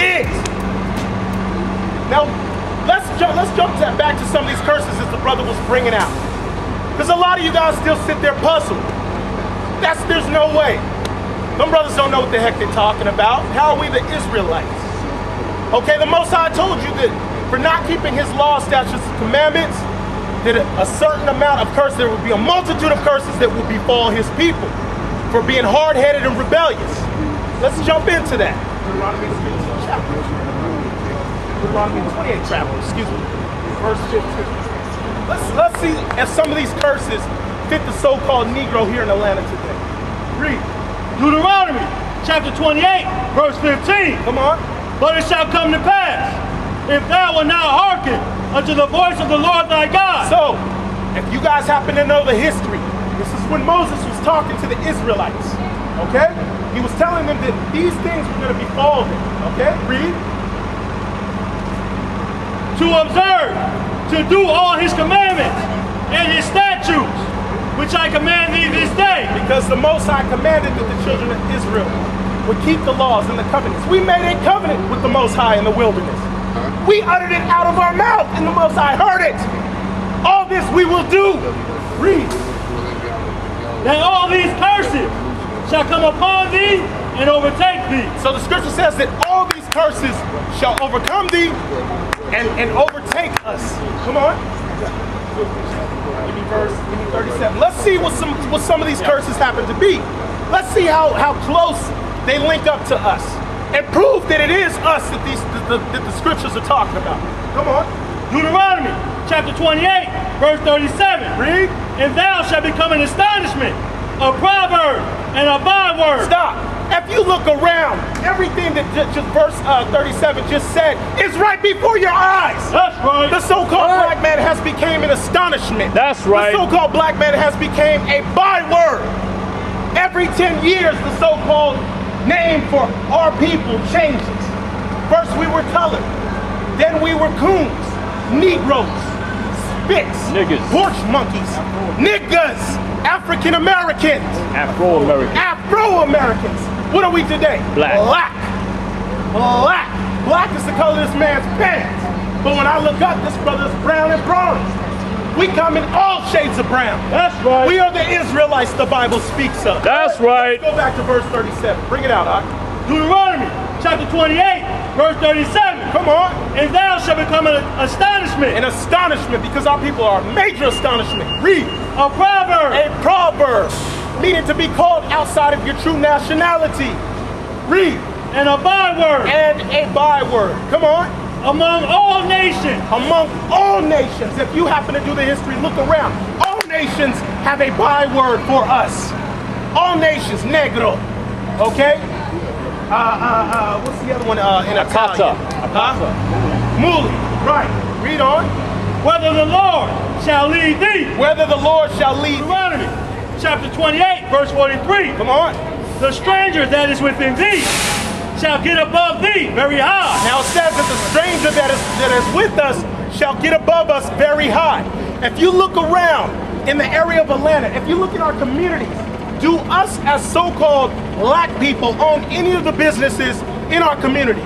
it. Now, let's jump back to some of these curses that the brother was bringing out. Because a lot of you guys still sit there puzzled. There's no way. Them brothers don't know what the heck they're talking about. How are we the Israelites? Okay, the Most High told you that for not keeping his law, statutes, and commandments, that a certain amount of curses, there would be a multitude of curses that would befall his people for being hard-headed and rebellious. Let's jump into that. Deuteronomy 28 chapter, excuse me, verse 15. Let's see if some of these curses fit the so-called Negro here in Atlanta today. Read. Deuteronomy chapter 28, verse 15. Come on. But it shall come to pass, if thou wilt not hearken unto the voice of the Lord thy God. So, if you guys happen to know the history, this is when Moses was talking to the Israelites, okay? He was telling them that these things were going to befall them, okay? Read. To observe, to do all his commandments and his statutes, which I command thee this day. Because the Most High commanded that the children of Israel would keep the laws and the covenants. We made a covenant with the Most High in the wilderness. We uttered it out of our mouth, and the Most High heard it. All this we will do. Read. That all these curses shall come upon thee and overtake thee. So the scripture says that all these curses shall overcome thee and overtake us. Come on. Give me 37. Let's see what some of these curses happen to be. Let's see how close they link up to us and prove that it is us that the scriptures are talking about. Come on. Deuteronomy chapter 28, verse 37. Read. And thou shalt become an astonishment, a proverb, and a byword. Stop. If you look around, everything that just verse 37 just said is right before your eyes. That's right. The so-called black man has become an astonishment. That's right. The so-called black man has become a byword. Every 10 years, the so-called name for our people changes. First we were colored, then we were coons, Negroes, spits, niggas, porch monkeys, niggas, African Americans, Afro-Americans. Afro-Americans. What are we today? Black. Black. Black is the color of this man's pants. But when I look up, this brother's brown and bronze. We come in all shades of brown. That's right. We are the Israelites the Bible speaks of. That's right. Let's go back to verse 37. Bring it out, Ak. Deuteronomy chapter 28, verse 37. Come on. And thou shalt become an astonishment. An astonishment, because our people are a major astonishment. Read. A proverb. A proverb, meaning to be called outside of your true nationality. Read. And a byword. And a byword. Come on. Among all nations. Among all nations. If you happen to do the history, look around. All nations have a byword for us. All nations, negro. Okay? What's the other one in Italian? Akata. Muli. Right. Read on. Whether the Lord shall lead thee. Whether the Lord shall lead. Deuteronomy chapter 28, verse 43. Come on. The stranger that is within thee shall get above thee very high. Now it says that the stranger that is with us shall get above us very high. If you look around in the area of Atlanta, if you look in our communities, do us as so-called black people own any of the businesses in our communities?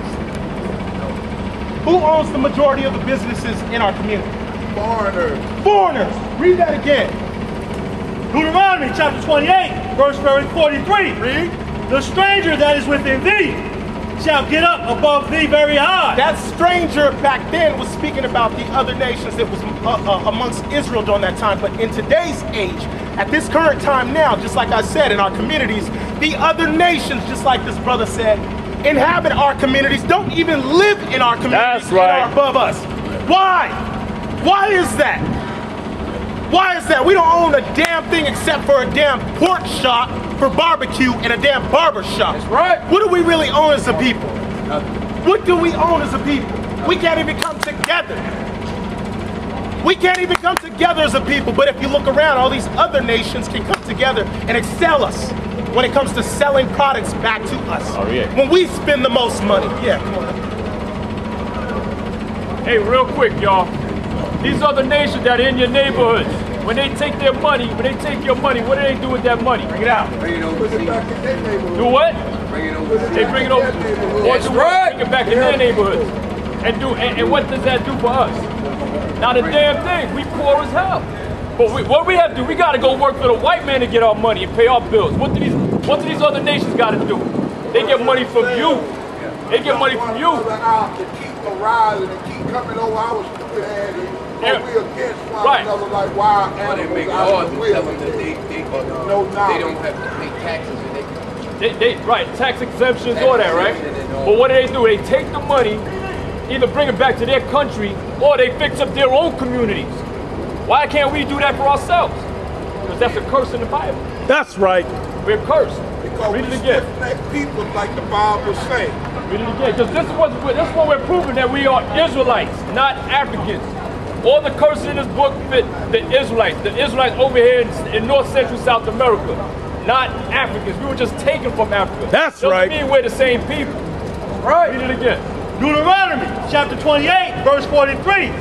Who owns the majority of the businesses in our community? Foreigners. Foreigners. Read that again. Deuteronomy chapter 28, verse 43. Read. The stranger that is within thee shall get up above thee very high. That stranger back then was speaking about the other nations that was amongst Israel during that time. But in today's age, at this current time now, just like I said, in our communities, the other nations, just like this brother said, inhabit our communities, don't even live in our communities. That's right. And are above us. Why? Why is that? Why is that? We don't own a damn thing except for a damn pork shop for barbecue and a damn barber shop. That's right. What do we really own as a people? Nothing. What do we own as a people? We can't even come together. We can't even come together as a people. But if you look around, all these other nations can come together and excel us when it comes to selling products back to us. Oh, yeah. When we spend the most money. Yeah, come on. Hey, real quick, y'all. These other nations that are in your neighborhoods, when they take their money, when they take your money, what do they do with that money? Bring it out. Bring it over. Put it back in their neighborhood. Do what? They bring it over. Or do bring it back in their neighborhoods. And what does that do for us? Not a damn thing. We poor as hell. But what we have to do, we got to go work for the white man to get our money and pay our bills. What do these other nations got to do? They get money from you. They get money from you. To keep arising and keep coming over our stupid ass. We against one another like wild animals. They make laws and tell them that they don't have to pay taxes. Right, tax exemptions, all that, right? But what do? They take the money, either bring it back to their country, or they fix up their own communities. Why can't we do that for ourselves? Because that's a curse in the Bible. That's right. We're cursed. Because Read we it again. stiff-necked people like the Bible says. Read it again. Because this is what we're proving, that we are Israelites, not Africans. All the curses in this book fit the Israelites. The Israelites over here in North Central South America. Not Africans. We were just taken from Africa. That's right. Doesn't mean we're the same people. Right. Read it again. Deuteronomy chapter 28, verse 43.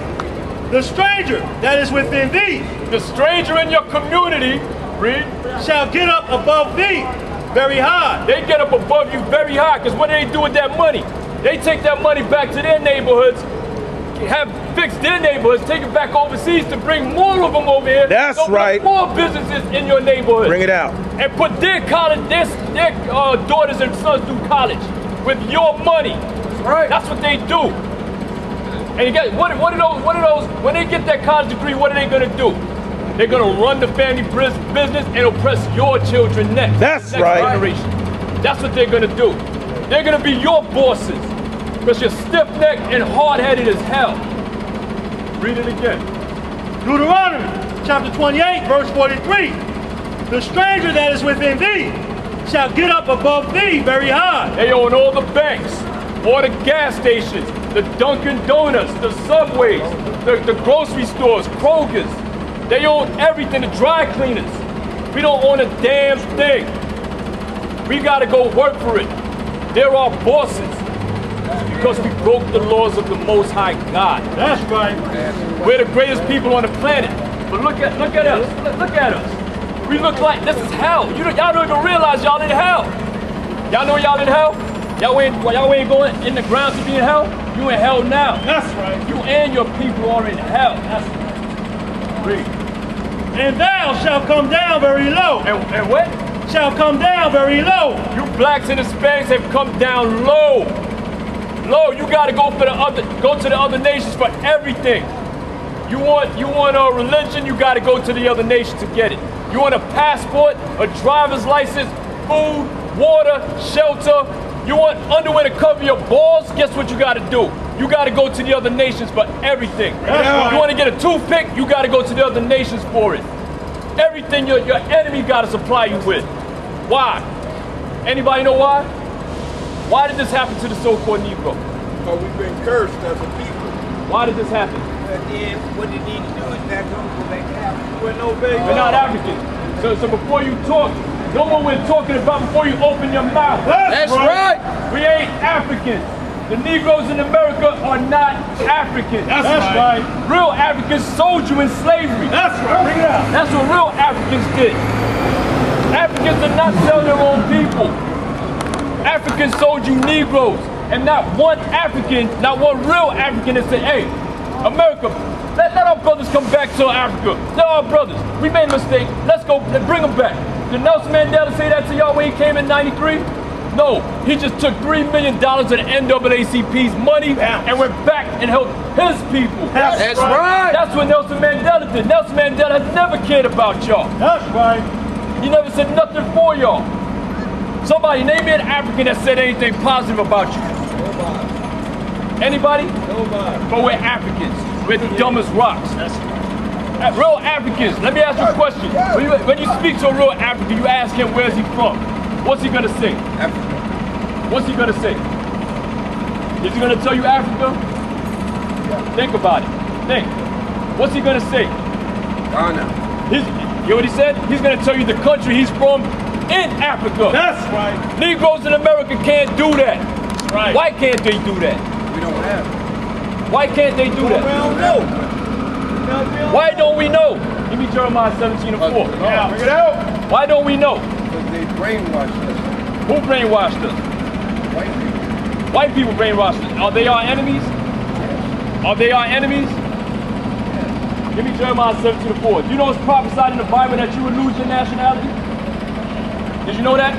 The stranger that is within thee, The stranger in your community, read, shall get up above thee very high. they get up above you very high, because what do they do with that money? They take that money back to their neighborhoods, have fixed their neighborhoods, take it back overseas to bring more of them over here. That's open up right. More businesses in your neighborhood. Bring it out. And put their college, their daughters and sons through college with your money. Right. That's what they do. And you get what are those? When they get that college degree, what are they gonna do? They're gonna run the family business and oppress your children next. That's next right. generation. That's what they're gonna do. They're gonna be your bosses because you're stiff-necked and hard-headed as hell. Read it again. Deuteronomy chapter 28, verse 43. The stranger that is within thee shall get up above thee very high. They own all the banks, all the gas stations, the Dunkin' Donuts, the Subways, the grocery stores, Kroger's. They own everything, the dry cleaners. We don't own a damn thing. We gotta go work for it. They're our bosses because we broke the laws of the Most High God. That's right. We're the greatest people on the planet. But look at us. Look at us. We look like this is hell. Y'all don't even realize y'all in hell. Y'all know y'all in hell? Y'all ain't going in the ground to be in hell? You in hell now. That's right. You and your people are in hell. That's right. Read. And thou shalt come down very low. And what? Shall come down very low. You blacks and Hispanics have come down low. Low. You gotta go to the other nations for everything. You want a religion, you gotta go to the other nation to get it. You want a passport, a driver's license, food, water, shelter. You want underwear to cover your balls? Guess what you gotta do? You gotta go to the other nations for everything. Right. You wanna get a toothpick? You gotta go to the other nations for it. Everything your enemy gotta supply you with. Why? Anybody know why? Why did this happen to the so-called Negro? Because we've been cursed as a people. Why did this happen? But then what they need to do is back home, go back to Africa. We're no big. We're not Africans. So before you talk, know what we're talking about before you open your mouth. That's right. We ain't Africans. The Negroes in America are not Africans. That's right. Real Africans sold you in slavery. That's right. Bring it out. That's what real Africans did. Africans did not sell their own people. Africans sold you Negroes. And not one African, not one real African that said, hey, America, let our brothers come back to Africa. They're our brothers. We made a mistake. Let's go bring them back. Did Nelson Mandela say that to y'all when he came in '93? No, he just took $3 million of the NAACP's money and went back and helped his people. That's right. That's what Nelson Mandela did. Nelson Mandela has never cared about y'all. That's right. He never said nothing for y'all. Somebody name me an African that said anything positive about you. Anybody? Nobody. But we're Africans. We're the dumbest rocks. Real Africans, let me ask you a question. When you speak to a real African, you ask him where's he from. What's he gonna say? Africa. What's he gonna say? Is he gonna tell you Africa? Think about it. Think. What's he gonna say? Ghana. You hear what he said? He's gonna tell you the country he's from in Africa. That's right. Negroes in America can't do that. That's right. Why can't they do that? We don't have it. Why can't they do We that? don't know. Why don't we know? Give me Jeremiah 17:4. Yeah, bring it out. Why don't we know? Because they brainwashed us. Who brainwashed us? White people brainwashed us. Are they our enemies? Are they our enemies? Give me Jeremiah 17:4. You know it's prophesied in the Bible that you would lose your nationality? Did you know that?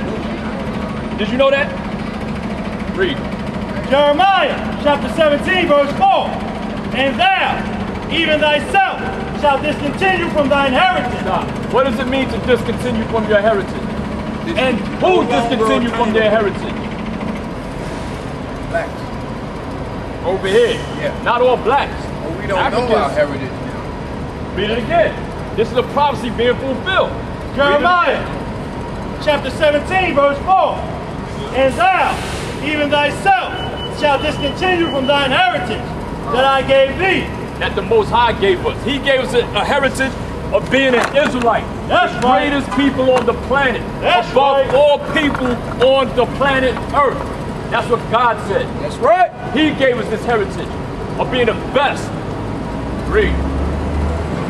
Did you know that? Read. Jeremiah chapter 17, verse 4. And thou, even thyself, shalt discontinue from thine heritage. Now, what does it mean to discontinue from your heritage? And who discontinue from their heritage? Blacks. Over here. Yeah. Not all blacks. Well, we don't Africans. know our heritage now. Read it again. This is a prophecy being fulfilled. Jeremiah chapter 17, verse 4. And thou, even thyself, shalt discontinue from thine heritage that I gave thee. That the Most High gave us. He gave us a heritage of being an Israelite. That's the right. greatest people on the planet. That's above right. all people on the planet Earth. That's what God said. That's right. He gave us this heritage of being the best. Read.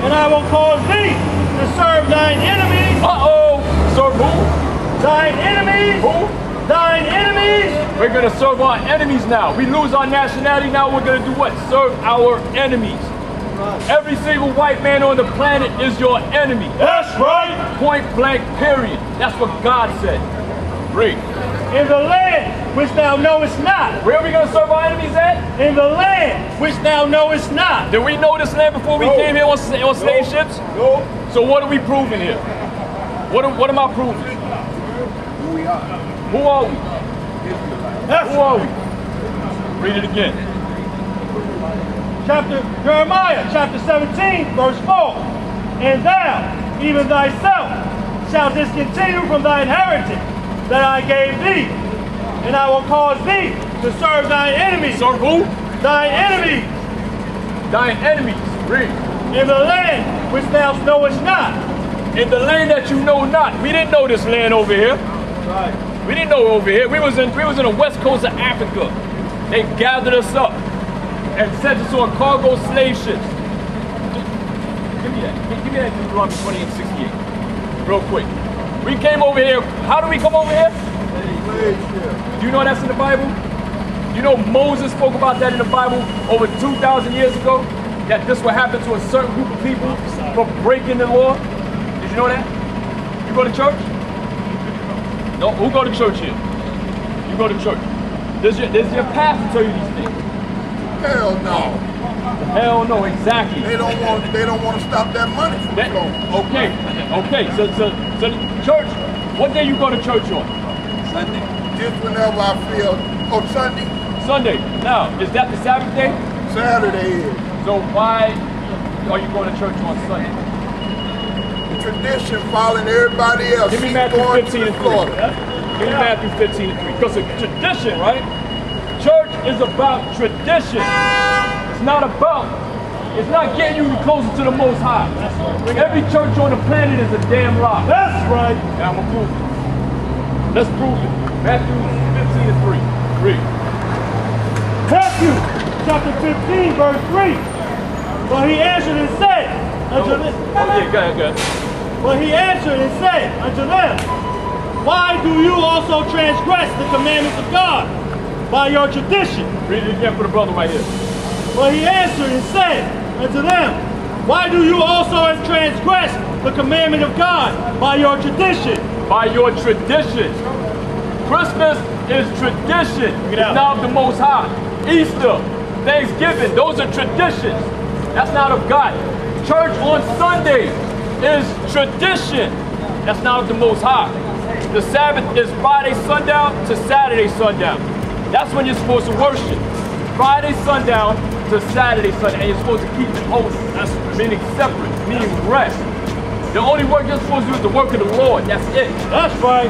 And I will cause thee to serve thine enemies. Uh-oh. Serve who? Thine enemies. Who? Thine enemies. We're going to serve our enemies now. We lose our nationality, now we're going to do what? Serve our enemies. Every single white man on the planet is your enemy. That's right. Point blank, period. That's what God said. Read. In the land which thou knowest not. Where are we going to serve our enemies at? In the land which thou knowest not. Did we know this land before we came here on slave ships? No. So what are we proving here? What am I proving? Who we are. Who are we? Who are we? Read it again. Jeremiah chapter 17, verse 4. And thou, even thyself, shalt discontinue from thine heritage that I gave thee, and I will cause thee to serve thine enemies. Serve who? Thine enemies. Thine enemies. Read. In the land which thou knowest not. In the land that you know not. We didn't know this land over here. Right. We didn't know over here. We was in the west coast of Africa. They gathered us up and sent us on cargo slave ships. Give me that. Give me that Deuteronomy 28:68. Real quick. We came over here. How do we come over here? Do you know that's in the Bible? You know Moses spoke about that in the Bible over 2,000 years ago? That this would happen to a certain group of people for breaking the law? Did you know that? You go to church? No, who go to church here? You go to church. Does your pastor tell you these things? Hell no. Hell no, exactly. They don't want to stop that money from flowing. Okay. So church, what day you go to church on? Sunday. Just whenever I feel. Oh, Sunday? Sunday. Now, is that the Sabbath day? Saturday is. So why are you going to church on Sunday? Tradition following everybody else. Give me She's Matthew going 15 to and 3. Florida. Give me Matthew 15 and 3. Because of tradition, right? Church is about tradition. It's not getting you closer to the Most High. Every church on the planet is a damn lie. That's right. Now I'm going to prove it. Let's prove it. Matthew 15 and 3. Read. Matthew chapter 15, verse 3. But he answered and said unto them. Go ahead. But he answered and said unto them, why do you also transgress the commandments of God by your tradition? Read it again for the brother right here. But he answered and said unto them, why do you also transgress the commandment of God by your tradition? By your tradition. Christmas is tradition. It's not of the Most High. Easter, Thanksgiving, those are traditions. That's not of God. Church on Sunday is tradition. That's not of the Most High. The Sabbath is Friday sundown to Saturday sundown. That's when you're supposed to worship. Friday sundown to Saturday sundown. And you're supposed to keep it holy. That's meaning separate, meaning rest. The only work you're supposed to do is the work of the Lord. That's it. That's right.